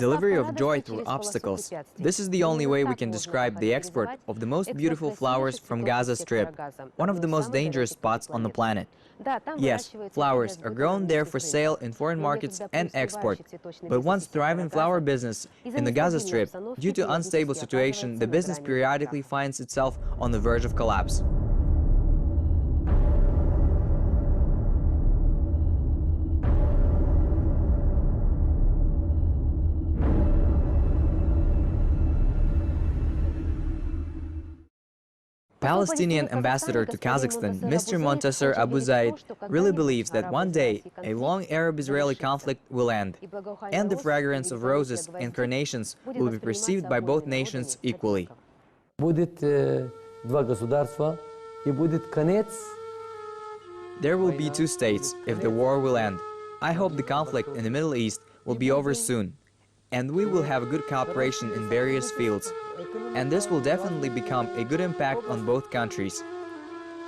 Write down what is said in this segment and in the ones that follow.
Delivery of joy through obstacles. This is the only way we can describe the export of the most beautiful flowers from Gaza Strip, one of the most dangerous spots on the planet. Yes, flowers are grown there for sale in foreign markets and export. But once thriving flower business in the Gaza Strip, due to unstable situation, the business periodically finds itself on the verge of collapse. Palestinian ambassador to Kazakhstan, Mr.Montaser Abu-Zaid, really believes that one day a long Arab-Israeli conflict will end, and the fragrance of roses and carnations will be perceived by both nations equally. There will be two states if the war will end. I hope the conflict in the Middle East will be over soon, and we will have a good cooperation in various fields. And this will definitely become a good impact on both countries.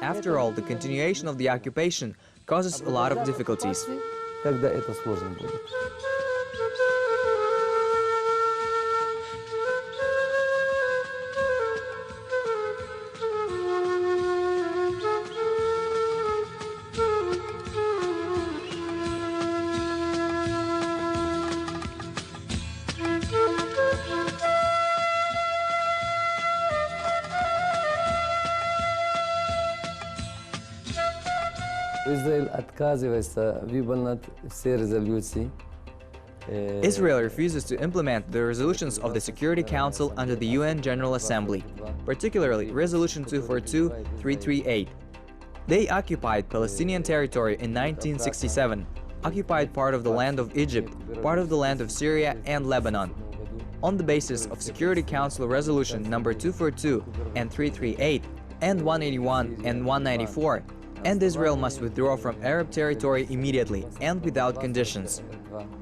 After all, the continuation of the occupation causes a lot of difficulties. Israel refuses to implement the resolutions of the Security Council under the UN General Assembly, particularly Resolution 242-338. They occupied Palestinian territory in 1967, occupied part of the land of Egypt, part of the land of Syria and Lebanon. On the basis of Security Council Resolution number 242 and 338 and 181 and 194, and Israel must withdraw from Arab territory immediately and without conditions.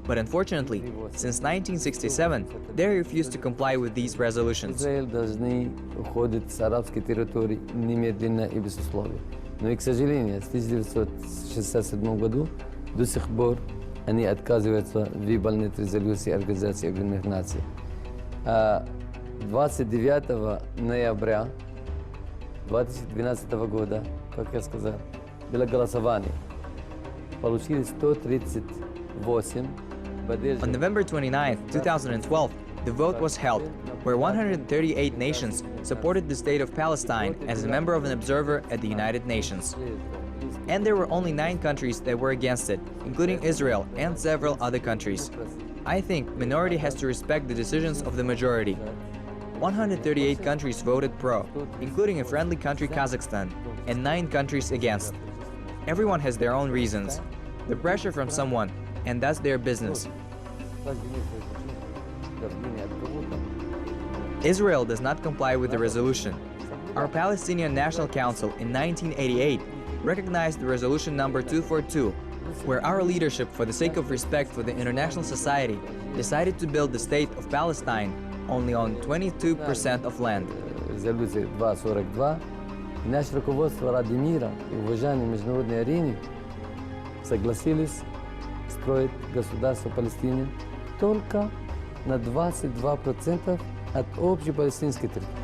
But unfortunately, since 1967, they refused to comply with these resolutions. Израиль должны уходить с арабской территории немедленно и без условий. Но, и, к сожалению, в 1967 году до сих пор они отказываются выполнить резолюции Организации Объединенных Наций. 29 ноября 2012 года, как я сказал, было голосование. Получили 138. On November 29, 2012, the vote was held, where 138 nations supported the state of Palestine as a member of an observer at the United Nations. And there were only 9 countries that were against it, including Israel and several other countries. I think minority has to respect the decisions of the majority. 138 countries voted pro, including a friendly country Kazakhstan, and 9 countries against. Everyone has their own reasons. The pressure from someone, and that's their business. Israel does not comply with the resolution. Our Palestinian National Council in 1988 recognized the resolution number 242, where our leadership, for the sake of respect for the international society, decided to build the state of Palestine only on 22% of land. Резолюция 242. И наше руководство ради мира и уважения международной арены согласились строить государство Палестины только на 22% от общей палестинской территории.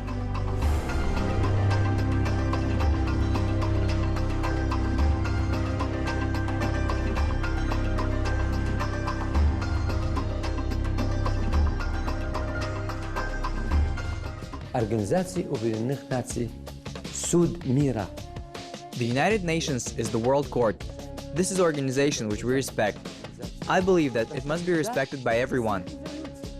Организация Объединенных Наций Суд мира. The United Nations is the world court. This is an organization which we respect. I believe that it must be respected by everyone.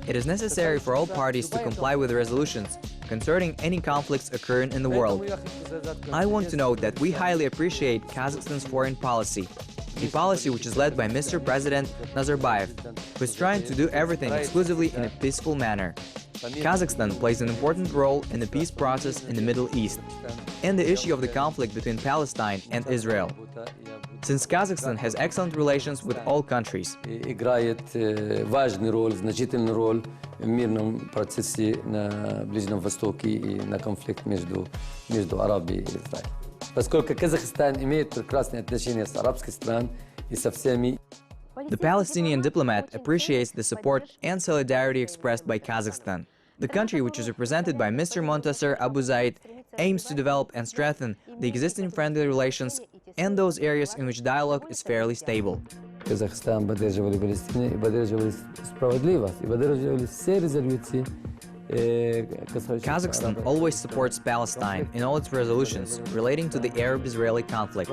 It is necessary for all parties to comply with the resolutions concerning any conflicts occurring in the world. I want to note that we highly appreciate Kazakhstan's foreign policy, a policy which is led by Mr. President Nazarbayev, who is trying to do everything exclusively in a peaceful manner. Kazakhstan plays an important role in the peace process in the Middle East and the issue of the conflict between Palestine and Israel, since Kazakhstan has excellent relations with all countries. Играет важную роль, значительную роль в мирном процессе на Ближнем Востоке и на конфликт между Арабией и Израилем. Поскольку Казахстан имеет прекрасные отношения с арабской страной и со всеми. The Palestinian diplomat appreciates the support and solidarity expressed by Kazakhstan. The country, which is represented by Mr.Montaser Abu-Zaid, aims to develop and strengthen the existing friendly relations and those areas in which dialogue is fairly stable. Kazakhstan поддерживали Палестину и поддерживали справедливость, и поддерживали все резолюции. Kazakhstan always supports Palestine in all its resolutions relating to the Arab-Israeli conflict.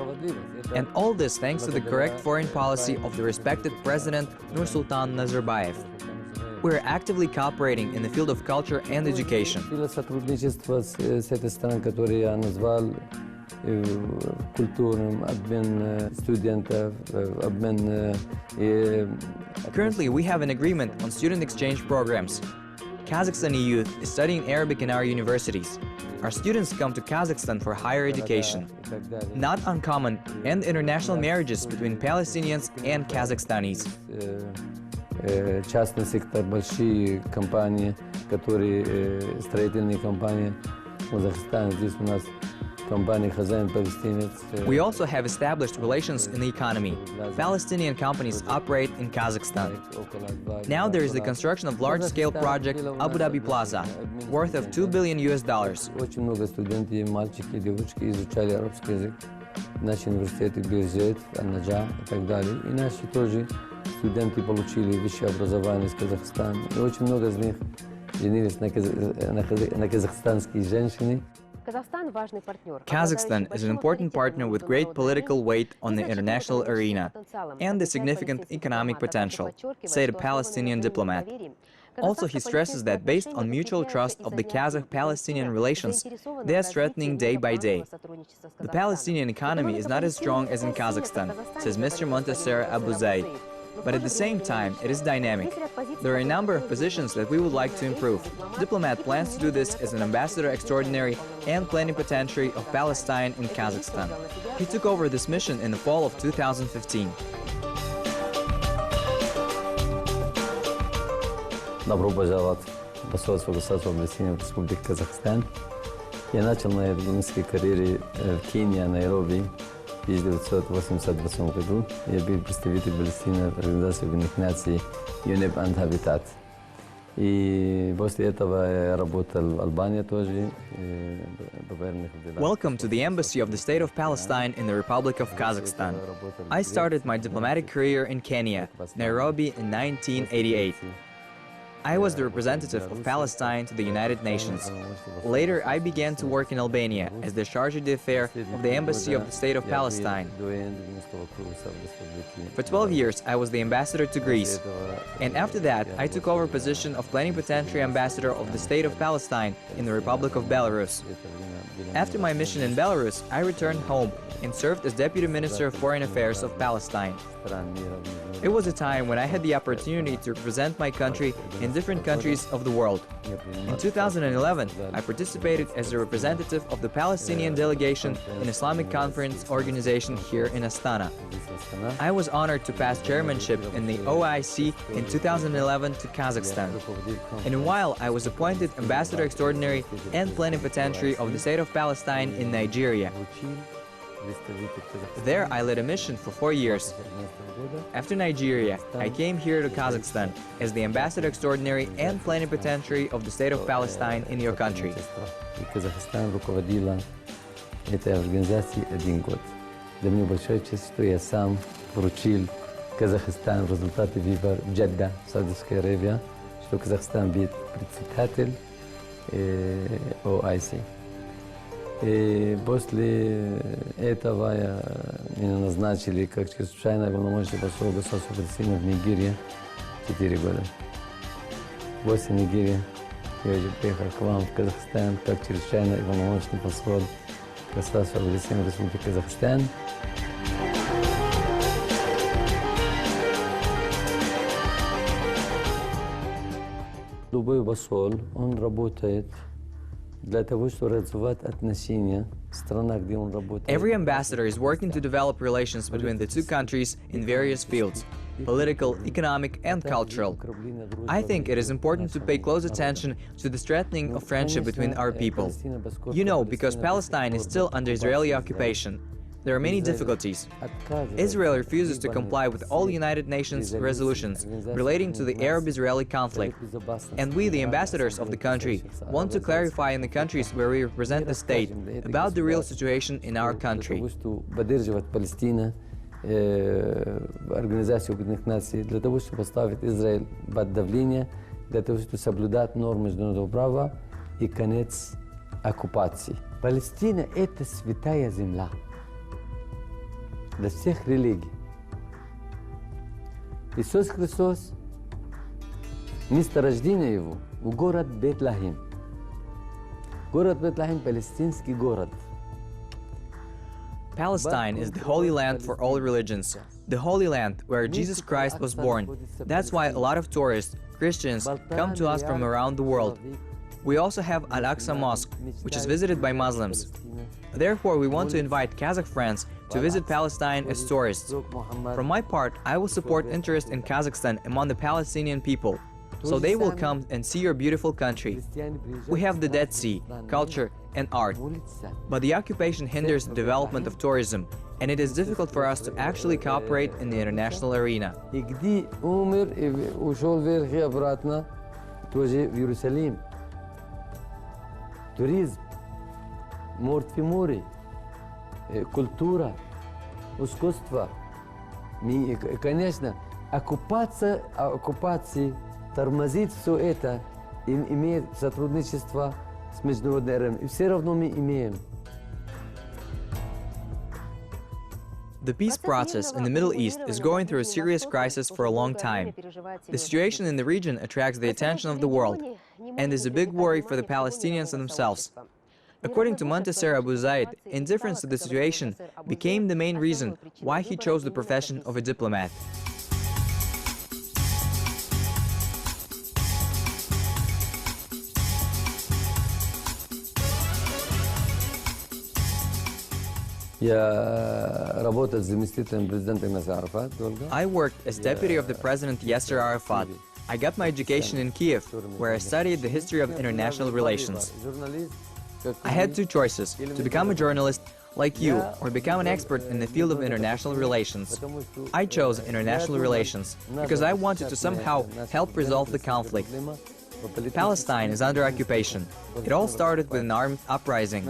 And all this thanks to the correct foreign policy of the respected President Nursultan Nazarbayev. We are actively cooperating in the field of culture and education. Сотрудничество с этой страной, которую я назвал культурным, обмен студентов, обмен. Currently, we have an agreement on student exchange programs. Kazakhstani youth is studying Arabic in our universities. Our students come to Kazakhstan for higher education. Not uncommon, and international marriages between Palestinians and Kazakhstanis. Частный сектор, большие компании, которые строительные компании в Казахстане. Здесь у нас компания «Хозяин палестинец». We also have established relations in the economy. Palestinian companies operate in Kazakhstan. Now there is the construction of large-scale project Abu Dhabi Plaza, worth of $2 billion. Очень много студентов, мальчики и девочки изучали арабский язык. Наши университеты Бейрут, Ан-Наджа и так далее. И наши тоже студенты получили высшее образование из Казахстана. И очень много из них женились на казахстанские женщины. Kazakhstan is an important partner with great political weight on the international arena and a significant economic potential, said a Palestinian diplomat. Also, he stresses that based on mutual trust of the Kazakh-Palestinian relations, they are strengthening day by day. The Palestinian economy is not as strong as in Kazakhstan, says Mr.Montaser Abu-Zaid. But at the same time, it is dynamic. There are a number of positions that we would like to improve. Diplomat plans to do this as an ambassador extraordinary and plenipotentiary of Palestine in Kazakhstan. He took over this mission in the fall of 2015. Добро пожаловать в посольство государства Палестины в Республике Казахстан. Я начал мою дипломатическую карьеру в Кении, Найроби. В 1988 году я был представителем Палестины в Организации Объединенных Наций UNEP and Habitat. И после этого я работал в Албании тоже. Welcome to the Embassy of the State of Palestine in the Republic of Kazakhstan. I started my diplomatic career in Kenya, Nairobi in 1988. I was the representative of Palestine to the United Nations. Later, I began to work in Albania as the chargé d'affaires of the Embassy of the State of Palestine. For 12 years, I was the ambassador to Greece. And after that, I took over position of plenipotentiary ambassador of the State of Palestine in the Republic of Belarus. After my mission in Belarus, I returned home and served as Deputy Minister of Foreign Affairs of Palestine. It was a time when I had the opportunity to represent my country in different countries of the world. In 2011, I participated as a representative of the Palestinian delegation in Islamic Conference organization here in Astana. I was honored to pass chairmanship in the OIC in 2011 to Kazakhstan. And while I was appointed Ambassador Extraordinary and Plenipotentiary of the State of Palestine in Nigeria. There, I led a mission for 4 years. After Nigeria, I came here to Kazakhstan as the Ambassador Extraordinary and Plenipotentiary of the State of Palestine in your country. Казахстан руководила этой организацией 1 год. Для меня большая честь, что я сам вручил Казахстан результаты выборов в Джидде, Саудовская Аравия, что Казахстан будет председатель ОИС. И после этого меня назначили как чрезвычайно полномочный посол государства Палестины в Нигерии 4 года. После Нигерии я уже приехал к вам в Казахстан как чрезвычайно полномочный посол государства Палестины в Республике Казахстан. Любой посол, он работает. Every ambassador is working to develop relations between the two countries in various fields, political, economic, and cultural. I think it is important to pay close attention to the strengthening of friendship between our people. You know, because Palestine is still under Israeli occupation. there are many difficulties. Israel refuses to comply with all United Nations resolutions relating to the Arab-Israeli conflict, and we, the ambassadors of the country, want to clarify in the countries where we represent the state about the real situation in our country. Организацию Объединенных Наций для того, чтобы поставить Израиль под давление, для того, чтобы соблюдать нормы международного права и конец оккупации. Палестина – это святая земля для всех религий. Иисус Христос, место рождения Его в город Бетлахим. Город Бетлахим – палестинский город. Palestine is the Holy Land for all religions, the Holy Land where Jesus Christ was born. That's why a lot of tourists, Christians, come to us from around the world. We also have Al-Aqsa Mosque, which is visited by Muslims. Therefore, we want to invite Kazakh friends to visit Palestine as tourists. From my part, I will support interest in Kazakhstan among the Palestinian people, so they will come and see your beautiful country. We have the Dead Sea, culture, and art. But the occupation hinders the development of tourism, and it is difficult for us to actually cooperate in the international arena. Туризм, море, культура, искусство. И, конечно, оккупация тормозит все это, имеет сотрудничество с международным РМ. И все равно мы имеем. The peace process in the Middle East is going through a serious crisis for a long time. The situation in the region attracts the attention of the world and is a big worry for the Palestinians themselves. According to Montaser Abu-Zaid, indifference to the situation became the main reason why he chose the profession of a diplomat. I worked as deputy of the president Yasser Arafat. I got my education in Kiev, where I studied the history of international relations. I had two choices, to become a journalist like you or become an expert in the field of international relations. I chose international relations because I wanted to somehow help resolve the conflict. Palestine is under occupation. It all started with an armed uprising.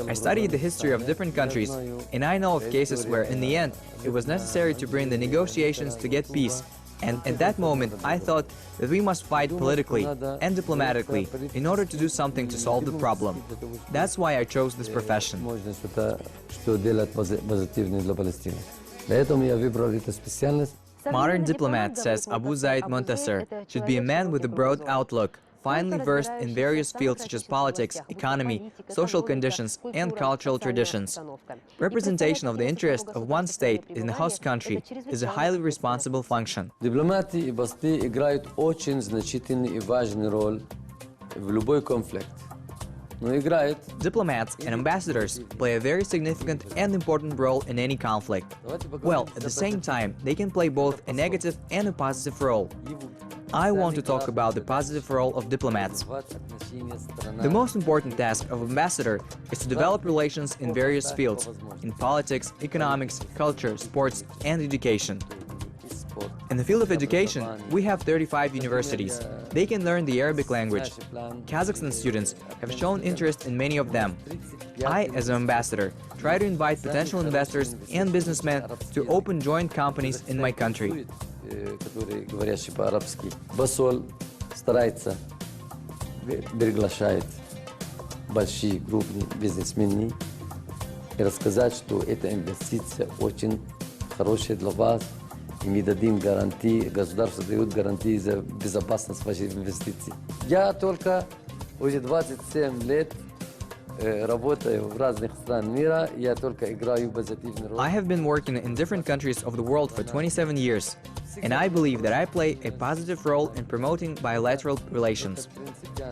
I studied the history of different countries, and I know of cases where, in the end, it was necessary to bring the negotiations to get peace. And at that moment, I thought that we must fight politically and diplomatically in order to do something to solve the problem. That's why I chose this profession. Modern diplomat, says Abu-Zaid Montaser, should be a man with a broad outlook, finely versed in various fields such as politics, economy, social conditions, and cultural traditions. Representation of the interest of one state in the host country is a highly responsible function. Дипломаты и послы играют очень значительный и важный роль в любой конфликт. Diplomats and ambassadors play a very significant and important role in any conflict. Well, at the same time, they can play both a negative and a positive role. I want to talk about the positive role of diplomats. The most important task of ambassador is to develop relations in various fields, in politics, economics, culture, sports, and education. In the field of education, we have 35 universities. They can learn the Arabic language. Kazakhstan students have shown interest in many of them. I, as an ambassador, try to invite potential investors and businessmen to open joint companies in my country. Говорящий по-арабски. Посол старается, приглашает большие крупные бизнесмены и рассказать, что эта инвестиция очень хорошая для вас. И мы дадим гарантии, государство дает гарантии за безопасность вашей инвестиций. Я только уже 27 лет работаю в разных странах мира, я только играю позитивную роль. I have been working in different countries of the world for 27 years, and I believe that I play a positive role in promoting bilateral relations.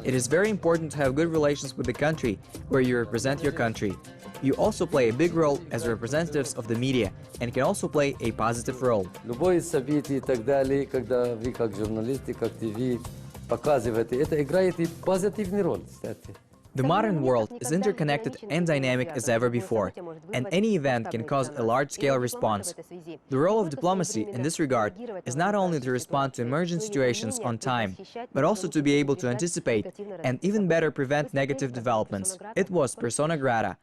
It is very important to have good relations with the country where you represent your country. You also play a big role as representatives of the media and can also play a positive role. Любое событие и так далее, когда вы как журналисты, как ТВ показываете, это играет и позитивную роль, кстати. The modern world is interconnected and dynamic as ever before, and any event can cause a large-scale response. The role of diplomacy in this regard is not only to respond to emergent situations on time, but also to be able to anticipate and even better prevent negative developments. It was persona grata.